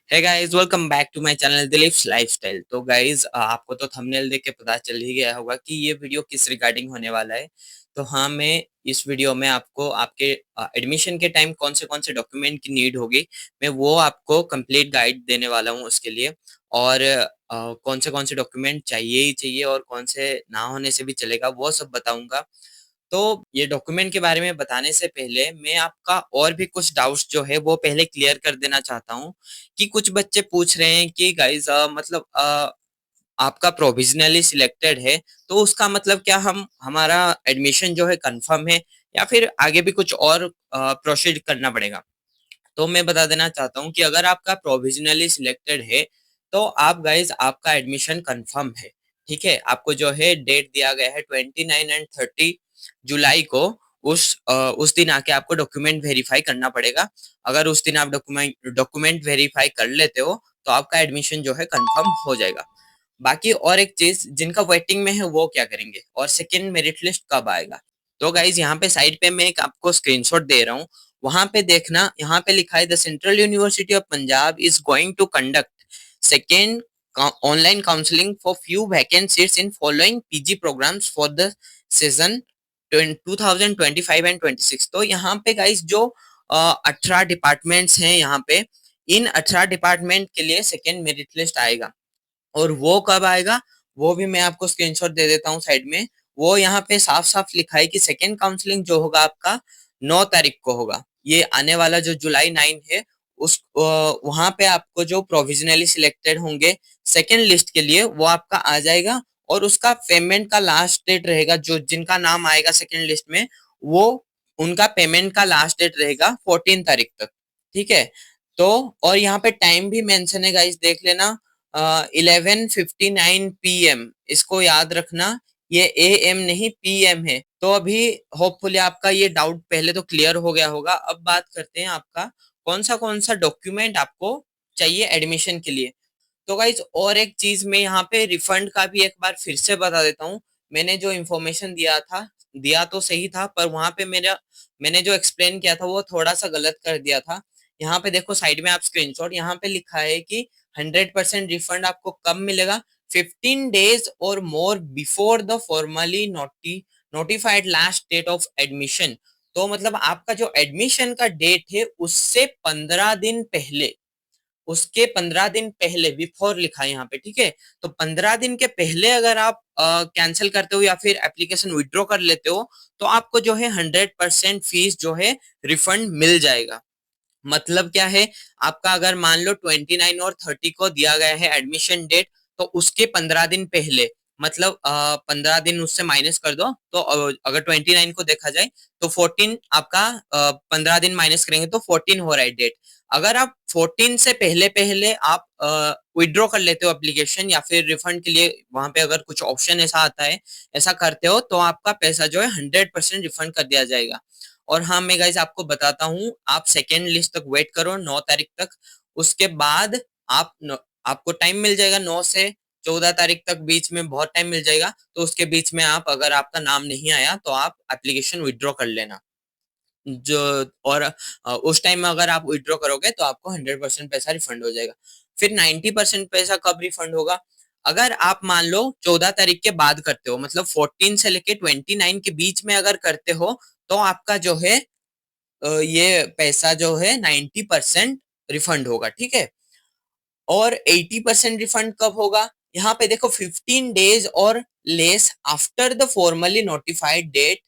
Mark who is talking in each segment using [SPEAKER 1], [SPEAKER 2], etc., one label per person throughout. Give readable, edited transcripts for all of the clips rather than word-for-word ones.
[SPEAKER 1] Hey guys, welcome back to my channel Dilip's lifestyle. तो guys, आपको तो थंबनेल देख के पता चल ही गया होगा कि ये वीडियो किस रिगार्डिंग होने वाला है। तो हाँ, मैं इस वीडियो में आपको आपके एडमिशन के टाइम कौन से डॉक्यूमेंट की नीड होगी, मैं वो आपको कंप्लीट गाइड देने वाला हूँ उसके लिए। और कौन से डॉक्यूमेंट चाहिए ही चाहिए और कौन से ना होने से भी चलेगा, वो सब बताऊंगा। तो ये डॉक्यूमेंट के बारे में बताने से पहले मैं आपका और भी कुछ डाउट्स जो है वो पहले क्लियर कर देना चाहता हूँ। कि कुछ बच्चे पूछ रहे हैं कि गाइस, मतलब आपका प्रोविजनली सिलेक्टेड है, तो उसका मतलब क्या हम हमारा एडमिशन जो है कंफर्म है, या फिर आगे भी कुछ और प्रोसीड करना पड़ेगा। तो मैं बता देना चाहता हूँ कि अगर आपका प्रोविजनली सिलेक्टेड है, तो आप गाइस आपका एडमिशन कंफर्म है। ठीक है, आपको जो है डेट दिया गया है 29 एंड 30 जुलाई को। उस दिन आके आपको डॉक्यूमेंट वेरीफाई करना पड़ेगा। अगर उस दिन आप डॉक्यूमेंट वेरीफाई कर लेते हो, तो आपका एडमिशन जो है कंफर्म हो जाएगा। बाकी और एक चीज, जिनका वेटिंग में है वो क्या करेंगे, और सेकंड मेरिट लिस्ट कब आएगा। तो गाइज, यहाँ पे साइड पे मैं एक आपको स्क्रीनशॉट दे रहा हूँ। वहां पे देखना, यहाँ पे लिखा है the central university of Punjab is going to conduct second online counselling for few vacant seats in following PG programmes for the season 2025 and 26। तो यहाँ पे गाइज जो 18 डिपार्टमेंट्स हैं यहाँ पे, इन 18 डिपार्टमेंट के लिए सेकेंड मेरिट लिस्ट आएगा। और वो कब आएगा, वो भी मैं आपको स्क्रीनशॉट दे देता हूँ साइड में। वो यहाँ पे साफ साफ लिखा है कि सेकेंड काउंसलिंग जो होगा आपका 9 तारीख को होगा। ये आने वाला जो जुलाई 9 है, उस वहां पे आपको जो प्रोविजनली सिलेक्टेड होंगे सेकेंड लिस्ट के लिए, वो आपका आ जाएगा। और उसका पेमेंट का लास्ट डेट रहेगा, जो जिनका नाम आएगा सेकेंड लिस्ट में, वो उनका पेमेंट का लास्ट डेट रहेगा 14 तारीख तक। ठीक है। तो और यहाँ पे टाइम भी मेंशन है गाइस, देख लेना। 11:59 PM, इसको याद रखना। ये AM नहीं, PM है। तो अभी होपफुली आपका ये डाउट पहले तो क्लियर हो गया होगा। अब बात करते हैं आपका कौन सा डॉक्यूमेंट आपको चाहिए एडमिशन के लिए। तो गाइज, और एक चीज मैं यहाँ पे रिफंड का भी एक बार फिर से बता देता हूँ। मैंने जो इन्फॉर्मेशन दिया तो सही था, पर वहां पे मैंने जो एक्सप्लेन किया था वो थोड़ा सा गलत कर दिया था। यहाँ पे देखो साइड में आप स्क्रीनशॉट, यहाँ पे लिखा है कि 100% रिफंड आपको कब मिलेगा, 15 डेज और more before the formally notified last date of admission. तो मतलब आपका जो एडमिशन का डेट है, उससे 15 दिन पहले, उसके 15 दिन पहले, बिफोर लिखा है यहाँ पे। ठीक है। तो 15 दिन के पहले अगर आप कैंसिल करते हो या फिर एप्लीकेशन विड्रॉ कर लेते हो, तो आपको जो है 100% फीस जो है रिफंड मिल जाएगा। मतलब क्या है, आपका अगर मान लो 29 और 30 को दिया गया है एडमिशन डेट, तो उसके 15 दिन पहले, मतलब 15 दिन उससे माइनस कर दो, तो अगर 29 को देखा जाए तो 14 आपका, 15 दिन माइनस करेंगे तो 14 हो रहा है डेट। अगर आप 14 से पहले पहले आप विड्रॉ कर लेते हो एप्लीकेशन, या फिर रिफंड के लिए वहां पे अगर कुछ ऑप्शन ऐसा आता है, ऐसा करते हो, तो आपका पैसा जो है 100% रिफंड कर दिया जाएगा। और हाँ, मैं गाइज आपको बताता हूँ, आप सेकेंड लिस्ट तक वेट करो 9 तारीख तक। उसके बाद आपको टाइम मिल जाएगा, 9 से 14 तारीख तक बीच में बहुत टाइम मिल जाएगा। तो उसके बीच में आप, अगर आपका नाम नहीं आया, तो आप एप्लीकेशन विड्रॉ कर लेना। जो और उस टाइम में अगर आप विड्रॉ करोगे, तो आपको 100% पैसा रिफंड हो जाएगा। फिर 90% पैसा कब रिफंड होगा, अगर आप मान लो 14 तारीख के बाद करते हो, मतलब 14 से लेके 29 के बीच में अगर करते हो, तो आपका जो है ये पैसा जो है 90% रिफंड होगा। ठीक है। और 80% रिफंड कब होगा, यहाँ पे देखो, 15 डेज और less after the formally notified date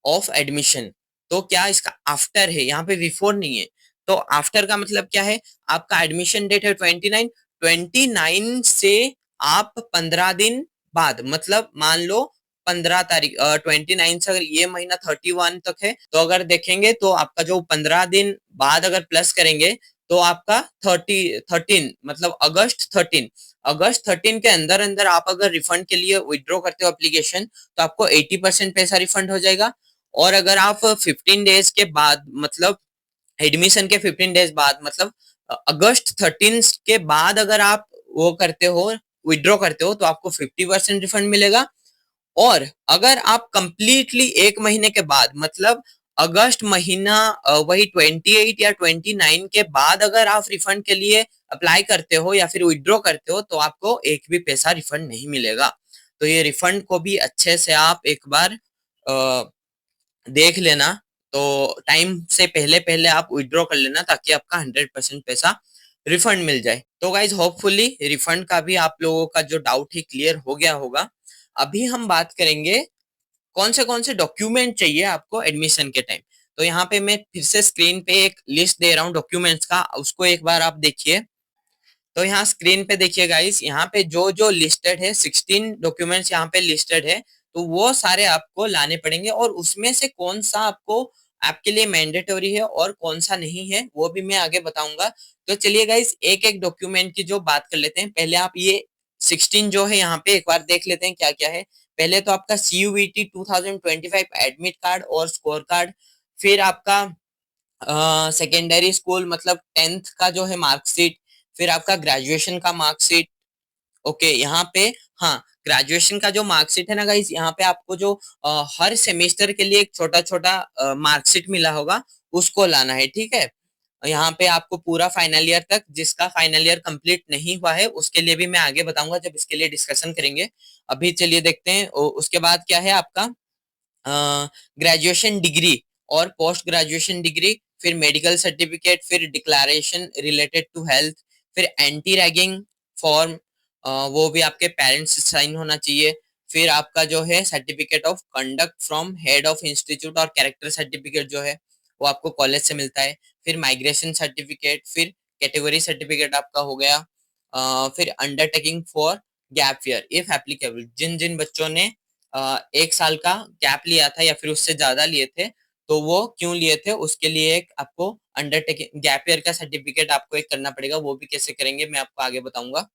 [SPEAKER 1] of admission. तो क्या इसका आफ्टर है, यहाँ पे बिफोर नहीं है। तो आफ्टर का मतलब क्या है, आपका एडमिशन डेट है 29, 29 से आप 15 दिन बाद, मतलब मान लो 15 तारीख, 29 से अगर ये महीना 31 तक है, तो अगर देखेंगे तो आपका जो 15 दिन बाद अगर प्लस करेंगे, तो आपका 13 मतलब अगस्त 13 के अंदर अंदर आप अगर रिफंड के लिए विड्रॉ करते हो एप्लीकेशन, तो आपको 80% पैसा रिफंड हो जाएगा। और अगर आप 15 डेज के बाद, मतलब एडमिशन के 15 डेज बाद, मतलब अगस्त 13 के बाद अगर आप वो करते हो, विड्रॉ करते हो, तो आपको 50% रिफंड मिलेगा। और अगर आप कंप्लीटली 1 महीने के बाद, मतलब अगस्त महीना वही 28 या 29 के बाद अगर आप रिफंड के लिए अप्लाई करते हो या फिर विड्रॉ करते हो तो आपको एक भी पैसा रिफंड नहीं मिलेगा। तो ये रिफंड को भी अच्छे से आप एक बार देख लेना। तो टाइम से पहले पहले आप विड्रॉ कर लेना ताकि आपका 100% पैसा रिफंड मिल जाए। तो गाइज होपफुली रिफंड का भी आप लोगों का जो डाउट है क्लियर हो गया होगा। अभी हम बात करेंगे कौन से डॉक्यूमेंट चाहिए आपको एडमिशन के टाइम। तो यहाँ पे मैं फिर से स्क्रीन पे एक लिस्ट दे रहा हूँ डॉक्यूमेंट्स का, उसको एक बार आप देखिए। तो यहाँ स्क्रीन पे देखिए गाइस, यहाँ पे जो जो लिस्टेड है 16 डॉक्यूमेंट्स यहाँ पे लिस्टेड है। तो वो सारे आपको लाने पड़ेंगे और उसमें से कौन सा आपको आपके लिए मैंडेटरी है और कौन सा नहीं है वो भी मैं आगे बताऊंगा। तो चलिए गाइस एक एक डॉक्यूमेंट की जो बात कर लेते हैं। पहले आप ये 16 जो है यहाँ पे एक बार देख लेते हैं क्या क्या है। पहले तो आपका CUET 2025 एडमिट कार्ड और स्कोर कार्ड, फिर आपका सेकेंडरी स्कूल मतलब 10th का जो है मार्कशीट, फिर आपका ग्रेजुएशन का मार्कशीट। ओके यहाँ पे हाँ, ग्रेजुएशन का जो मार्कशीट है ना गाइस, यहाँ पे आपको जो हर सेमेस्टर के लिए एक छोटा छोटा मार्कशीट मिला होगा उसको लाना है, ठीक है। यहाँ पे आपको पूरा फाइनल ईयर तक, जिसका फाइनल ईयर कंप्लीट नहीं हुआ है उसके लिए भी मैं आगे बताऊंगा जब इसके लिए डिस्कशन करेंगे। अभी चलिए देखते हैं उसके बाद क्या है आपका ग्रेजुएशन डिग्री और पोस्ट ग्रेजुएशन डिग्री, फिर मेडिकल सर्टिफिकेट, फिर डिक्लेरेशन रिलेटेड टू हेल्थ, फिर एंटी रैगिंग फॉर्म, वो भी आपके पेरेंट्स से साइन होना चाहिए। फिर आपका जो है certificate of conduct from head of institute और कैरेक्टर सर्टिफिकेट जो है वो आपको कॉलेज से मिलता है। फिर माइग्रेशन सर्टिफिकेट, फिर कैटेगरी सर्टिफिकेट आपका हो गया। फिर undertaking for gap year if applicable, जिन जिन बच्चों ने एक साल का गैप लिया था या फिर उससे ज्यादा लिए थे तो वो क्यों लिए थे उसके लिए एक आपको अंडरटेकिंग गैप ईयर का सर्टिफिकेट आपको एक करना पड़ेगा। वो भी कैसे करेंगे मैं आपको आगे बताऊंगा।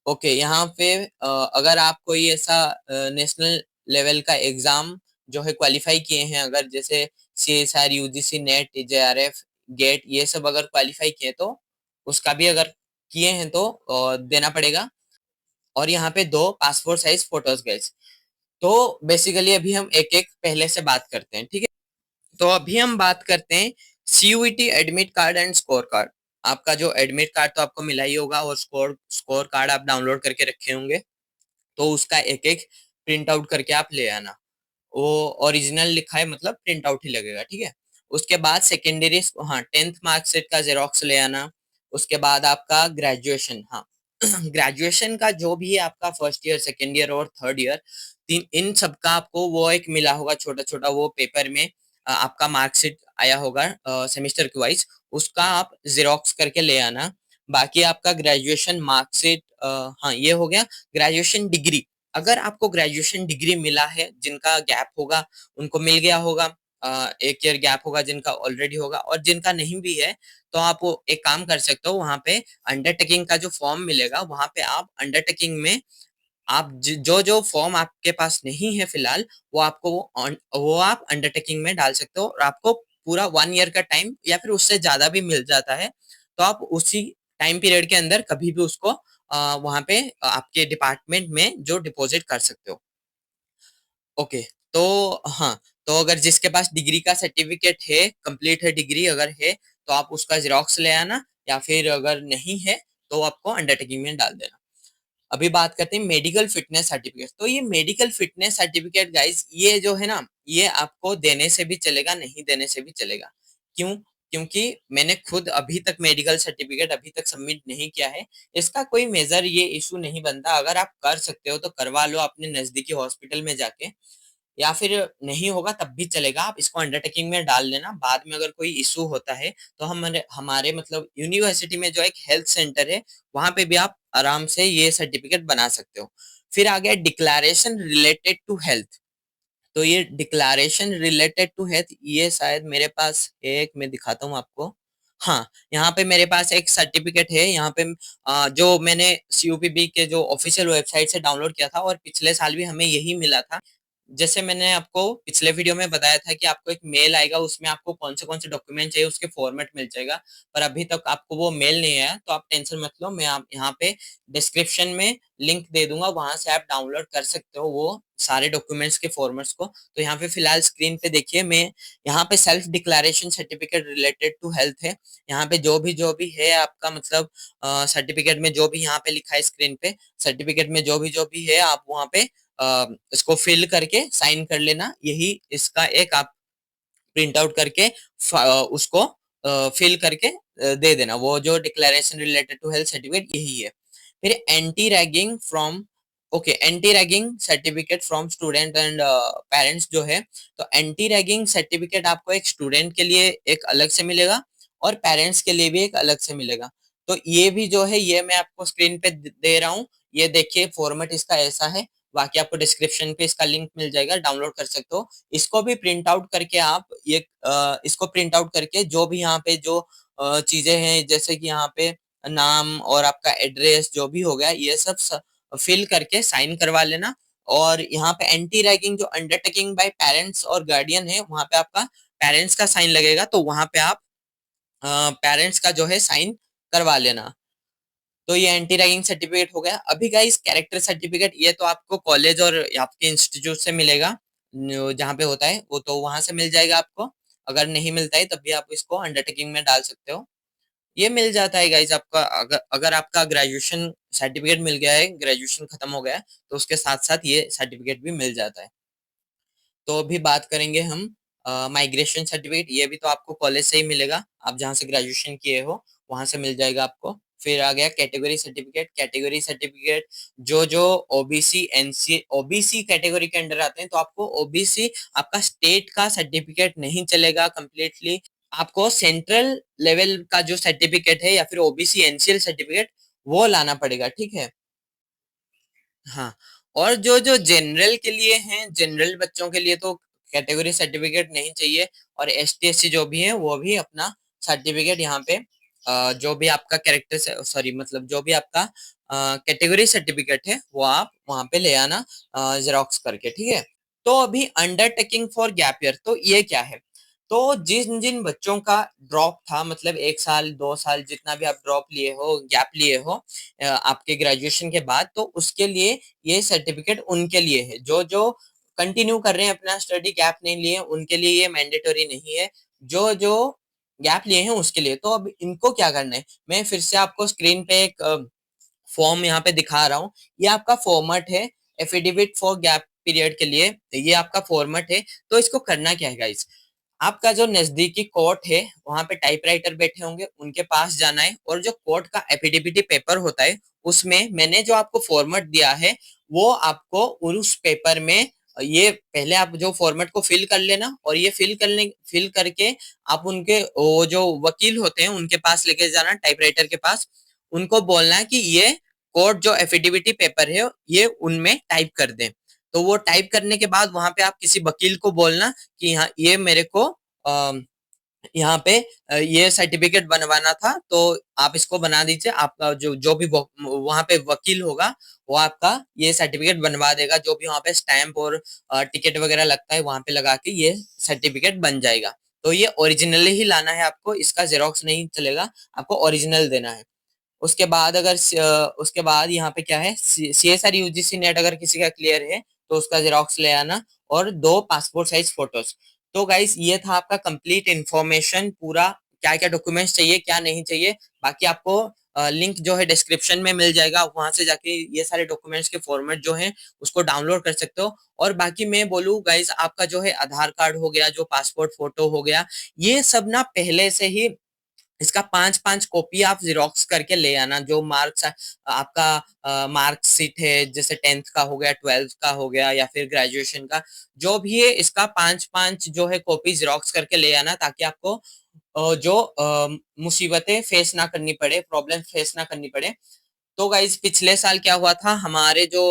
[SPEAKER 1] ओके यहाँ पे अगर आप कोई ऐसा नेशनल लेवल का एग्जाम जो है क्वालिफाई किए हैं, अगर जैसे CSR, UGC, NET, JRF, GATE, ये सब अगर क्वालिफाई किए तो उसका भी अगर किए हैं तो देना पड़ेगा। और यहाँ पे 2 पासपोर्ट साइज फोटोज गए। तो बेसिकली अभी हम एक एक पहले से बात करते हैं, ठीक है। तो अभी हम बात करते हैं CUET admit card and score card. आपका जो एडमिट कार्ड तो आपको मिला ही होगा और स्कोर स्कोर कार्ड आप डाउनलोड करके रखे होंगे। तो उसका एक एक प्रिंट आउट करके आप ले आना। वो ओरिजिनल लिखा है मतलब प्रिंट आउट ही लगेगा, ठीक है। उसके बाद सेकेंडरी हाँ 10th मार्कशीट का जेरोक्स ले आना। उसके बाद आपका ग्रेजुएशन, हाँ ग्रेजुएशन का जो भी है आपका फर्स्ट ईयर, सेकेंड ईयर और थर्ड ईयर, तीन इन सबका आपको वो एक मिला होगा छोटा छोटा वो पेपर में आपका मार्कशीट आया होगा सेमेस्टर के वाइज, उसका आप जेरोक्स करके ले आना। बाकी आपका ग्रेजुएशन मार्कशीट, हाँ ये हो गया। ग्रेजुएशन डिग्री, अगर आपको ग्रेजुएशन डिग्री मिला है, जिनका गैप होगा उनको मिल गया होगा, एक ईयर गैप होगा जिनका ऑलरेडी होगा, और जिनका नहीं भी है तो आप वो एक काम कर सकते हो, वहां पे अंडरटेकिंग का जो फॉर्म मिलेगा वहां पे आप अंडरटेकिंग में आप जो जो फॉर्म आपके पास नहीं है फिलहाल वो आपको वो आप अंडरटेकिंग में डाल सकते हो और आपको पूरा 1 ईयर का टाइम या फिर उससे ज्यादा भी मिल जाता है। तो आप उसी टाइम पीरियड के अंदर कभी भी उसको वहां पे आपके डिपार्टमेंट में जो डिपॉजिट कर सकते हो। ओके तो हाँ, तो अगर जिसके पास डिग्री का सर्टिफिकेट है, कंप्लीट है डिग्री अगर है तो आप उसका जेरोक्स ले आना, या फिर अगर नहीं है तो आपको अंडरटेकिंग में डाल देना। अभी बात करते हैं मेडिकल फिटनेस सर्टिफिकेट। तो ये मेडिकल फिटनेस सर्टिफिकेट गाइस ये जो है ना, ये आपको देने से भी चलेगा नहीं देने से भी चलेगा। क्यों? क्योंकि मैंने खुद अभी तक मेडिकल सर्टिफिकेट अभी तक सबमिट नहीं किया है। इसका कोई मेजर ये इशू नहीं बनता, अगर आप कर सकते हो तो करवा लो अपने नजदीकी हॉस्पिटल में जाके, या फिर नहीं होगा तब भी चलेगा, आप इसको अंडरटेकिंग में डाल लेना। बाद में अगर कोई इशू होता है तो हमारे हमारे मतलब यूनिवर्सिटी में जो एक हेल्थ सेंटर है वहां पे भी आप आराम से ये सर्टिफिकेट बना सकते हो। फिर आ गया डिक्लेरेशन रिलेटेड टू हेल्थ। तो ये डिक्लेरेशन रिलेटेड टू हेल्थ ये शायद मेरे पास है, एक मैं दिखाता हूँ आपको। हाँ यहाँ पे मेरे पास एक सर्टिफिकेट है, यहाँ पे जो मैंने CUPB के जो ऑफिशियल वेबसाइट से डाउनलोड किया था और पिछले साल भी हमें यही मिला था। जैसे मैंने आपको पिछले वीडियो में बताया था कि आपको एक मेल आएगा, उसमें आपको कौन से डॉक्यूमेंट चाहिए उसके फॉर्मेट मिल जाएगा, पर अभी तक आपको वो मेल नहीं आया, तो आप टेंशन मत लो, मैं आप यहाँ पे डिस्क्रिप्शन में लिंक दे दूंगा, वहां से आप डाउनलोड कर सकते हो वो सारे डॉक्यूमेंट्स के फॉर्मेट्स को। तो यहाँ पे फिलहाल स्क्रीन पे देखिए, मैं यहाँ पे self declaration certificate related to health है। यहाँ पे जो भी है आपका मतलब सर्टिफिकेट में जो भी यहाँ पे लिखा है स्क्रीन पे, सर्टिफिकेट में जो भी है आप वहाँ पे इसको फिल करके साइन कर लेना। यही इसका एक आप प्रिंट आउट करके उसको फिल करके दे देना, वो जो declaration related to health certificate यही है। फिर anti ragging from, okay, anti ragging certificate from student and parents जो है, तो एंटी रैगिंग सर्टिफिकेट आपको एक स्टूडेंट के लिए एक अलग से मिलेगा और पेरेंट्स के लिए भी एक अलग से मिलेगा। तो ये भी जो है ये मैं आपको स्क्रीन पे दे रहा हूँ, ये देखिए फॉर्मेट इसका ऐसा है। बाकी आपको डिस्क्रिप्शन पे इसका लिंक मिल जाएगा, डाउनलोड कर सकते हो। इसको भी प्रिंट आउट करके आप ये इसको प्रिंट आउट करके जो भी यहाँ पे जो चीजें हैं, जैसे कि यहाँ पे नाम और आपका एड्रेस जो भी हो गया, ये सब फिल करके साइन करवा लेना। और यहाँ पे एंटी रैगिंग जो अंडरटेकिंग बाय पेरेंट्स और गार्डियन है, वहां पे आपका पेरेंट्स का साइन लगेगा, तो वहां पे आप पेरेंट्स का जो है साइन करवा लेना। तो ये एंटी रैगिंग सर्टिफिकेट हो गया। अभी गाइस कैरेक्टर सर्टिफिकेट, ये तो आपको कॉलेज और आपके इंस्टीट्यूट से मिलेगा, जहाँ पे होता है वो तो वहां से मिल जाएगा आपको। अगर नहीं मिलता है तब भी आप इसको अंडरटेकिंग में डाल सकते हो। ये मिल जाता है गाइस आपका, अगर आपका ग्रेजुएशन सर्टिफिकेट मिल गया है, ग्रेजुएशन खत्म हो गया है, तो उसके साथ साथ ये सर्टिफिकेट भी मिल जाता है। तो अभी बात करेंगे हम माइग्रेशन सर्टिफिकेट। ये भी तो आपको कॉलेज से ही मिलेगा, आप जहाँ से ग्रेजुएशन किए हो वहां से मिल जाएगा आपको। फिर आ गया कैटेगरी सर्टिफिकेट। कैटेगरी सर्टिफिकेट जो जो ओबीसी एनसी ओबीसी कैटेगरी के अंडर आते हैं, तो आपको ओबीसी आपका स्टेट का सर्टिफिकेट नहीं चलेगा कंप्लीटली, आपको सेंट्रल लेवल का जो सर्टिफिकेट है या फिर ओबीसी एनसीएल सर्टिफिकेट वो लाना पड़ेगा, ठीक है। हाँ, और जो जो जनरल के लिए हैं, जनरल बच्चों के लिए तो कैटेगरी सर्टिफिकेट नहीं चाहिए, और एस टी एस सी जो भी है वो भी अपना सर्टिफिकेट यहाँ पे जो भी आपका कैरेक्टर सॉरी मतलब जो भी आपका कैटेगरी सर्टिफिकेट है वो आप वहाँ पे ले आना जेरोक्स करके, ठीक है। तो अभी अंडरटेकिंग फॉर गैप ईयर, तो ये क्या है? तो जिन जिन बच्चों का ड्रॉप था, मतलब 1 साल 2 साल जितना भी आप ड्रॉप लिए हो, गैप लिए हो आपके ग्रेजुएशन के बाद, तो उसके लिए ये सर्टिफिकेट उनके लिए है। जो जो कंटिन्यू कर रहे हैं अपना स्टडी, गैप नहीं लिए, उनके लिए ये मैंडेटरी नहीं है। जो जो गैप लिए हैं उसके लिए। तो अब इनको क्या करना है, मैं फिर से आपको स्क्रीन पे एक फॉर्म यहाँ पे दिखा रहा हूँ। ये आपका फॉर्मेट है एफिडेविट फॉर गैप पीरियड के लिए, ये आपका फॉर्मेट है। तो इसको करना क्या है गाइस, आपका जो नजदीकी कोर्ट है वहां पे टाइपराइटर बैठे होंगे, उनके पास जाना है, और जो कोर्ट का एफिडेविट पेपर होता है उसमें मैंने जो आपको फॉर्मेट दिया है वो आपको उस पेपर में, ये पहले आप जो फॉर्मेट को फिल कर लेना, और ये फिल करके आप उनके वो जो वकील होते हैं उनके पास लेके जाना, टाइपराइटर के पास। उनको बोलना है कि ये कोर्ट जो एफिडेविट पेपर है ये उनमें टाइप कर दें। तो वो टाइप करने के बाद वहां पे आप किसी वकील को बोलना कि हाँ ये मेरे को यहाँ पे ये सर्टिफिकेट बनवाना था, तो आप इसको बना दीजिए। आपका जो जो भी वहां पे वकील होगा वो आपका ये सर्टिफिकेट बनवा देगा, जो भी वहां पे स्टैंप और टिकट वगैरह लगता है वहां पे लगा के ये सर्टिफिकेट बन जाएगा। तो ये ओरिजिनली ही लाना है आपको, इसका जेरोक्स नहीं चलेगा, आपको ओरिजिनल देना है। उसके बाद उसके बाद यहाँ पे क्या है, CSR UGC नेट अगर किसी का क्लियर है तो उसका जेरोक्स ले आना, और 2 पासपोर्ट साइज फोटोज। तो गाइस ये था आपका कंप्लीट इन्फॉर्मेशन, पूरा क्या क्या डॉक्यूमेंट्स चाहिए क्या नहीं चाहिए। बाकी आपको लिंक जो है डिस्क्रिप्शन में मिल जाएगा, वहां से जाके ये सारे डॉक्यूमेंट्स के फॉर्मेट जो है उसको डाउनलोड कर सकते हो। और बाकी मैं बोलूँ गाइस, आपका जो है आधार कार्ड हो गया, जो पासपोर्ट फोटो हो गया, ये सब ना पहले से ही इसका 5-5 कॉपी आप जेरोक्स करके ले आना। जो मार्क्स आपका मार्कशीट है, जैसे 10th का हो गया, 12th का हो गया, या फिर ग्रेजुएशन का जो भी है, इसका 5-5 जो है कॉपी जेरोक्स करके ले आना, ताकि आपको जो मुसीबतें फेस ना करनी पड़े, प्रॉब्लम फेस ना करनी पड़े। तो गाइज पिछले साल क्या हुआ था, हमारे जो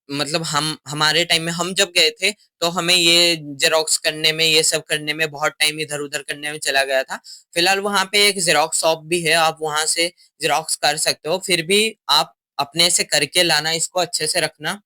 [SPEAKER 1] मतलब हम हमारे टाइम में हम जब गए थे, तो हमें ये जेरोक्स करने में, ये सब करने में बहुत टाइम इधर उधर करने में चला गया था। फिलहाल वहां पे एक जेरोक्स शॉप भी है, आप वहां से जेरोक्स कर सकते हो। फिर भी आप अपने से करके लाना, इसको अच्छे से रखना,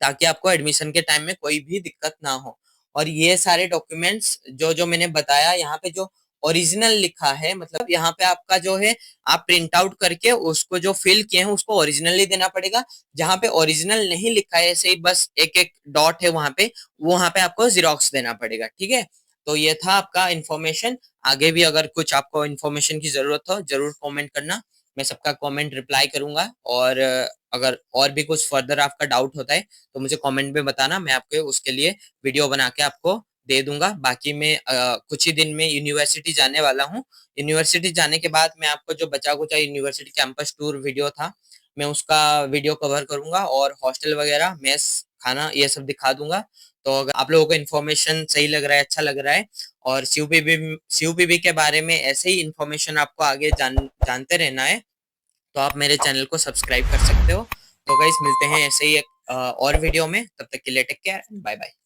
[SPEAKER 1] ताकि आपको एडमिशन के टाइम में कोई भी दिक्कत ना हो। और ये सारे डॉक्यूमेंट्स जो जो मैंने बताया, यहाँ पे जो ओरिजिनल लिखा है, मतलब यहाँ पे आपका जो है, आप प्रिंट आउट करके उसको जो फिल किए हैं उसको ओरिजिनली देना पड़ेगा। जहाँ पे ओरिजिनल नहीं लिखा है, ऐसे ही बस एक एक डॉट है वहां पे आपको जीरोक्स देना पड़ेगा, ठीक है। तो ये था आपका इन्फॉर्मेशन। आगे भी अगर कुछ आपको इन्फॉर्मेशन की जरूरत हो जरूर कमेंट करना, मैं सबका कमेंट रिप्लाई करूंगा। और अगर और भी कुछ फर्दर आपका डाउट होता है तो मुझे कमेंट में बताना, मैं आपको उसके लिए वीडियो बना के आपको दे दूंगा। बाकी मैं कुछ ही दिन में यूनिवर्सिटी जाने वाला हूँ। यूनिवर्सिटी जाने के बाद मैं आपको जो बचा कुचा यूनिवर्सिटी कैंपस टूर वीडियो था, मैं उसका वीडियो कवर करूंगा और हॉस्टल वगैरह, मेस, खाना, ये सब दिखा दूंगा। तो अगर आप लोगों को इन्फॉर्मेशन सही लग रहा है, अच्छा लग रहा है, और सीयूपीबी के बारे में ऐसे ही इन्फॉर्मेशन आपको आगे जानते रहना है, तो आप मेरे चैनल को सब्सक्राइब कर सकते हो। तो गाइस मिलते हैं ऐसे ही एक और वीडियो में, तब तक के लिए टेक केयर, बाय बाय।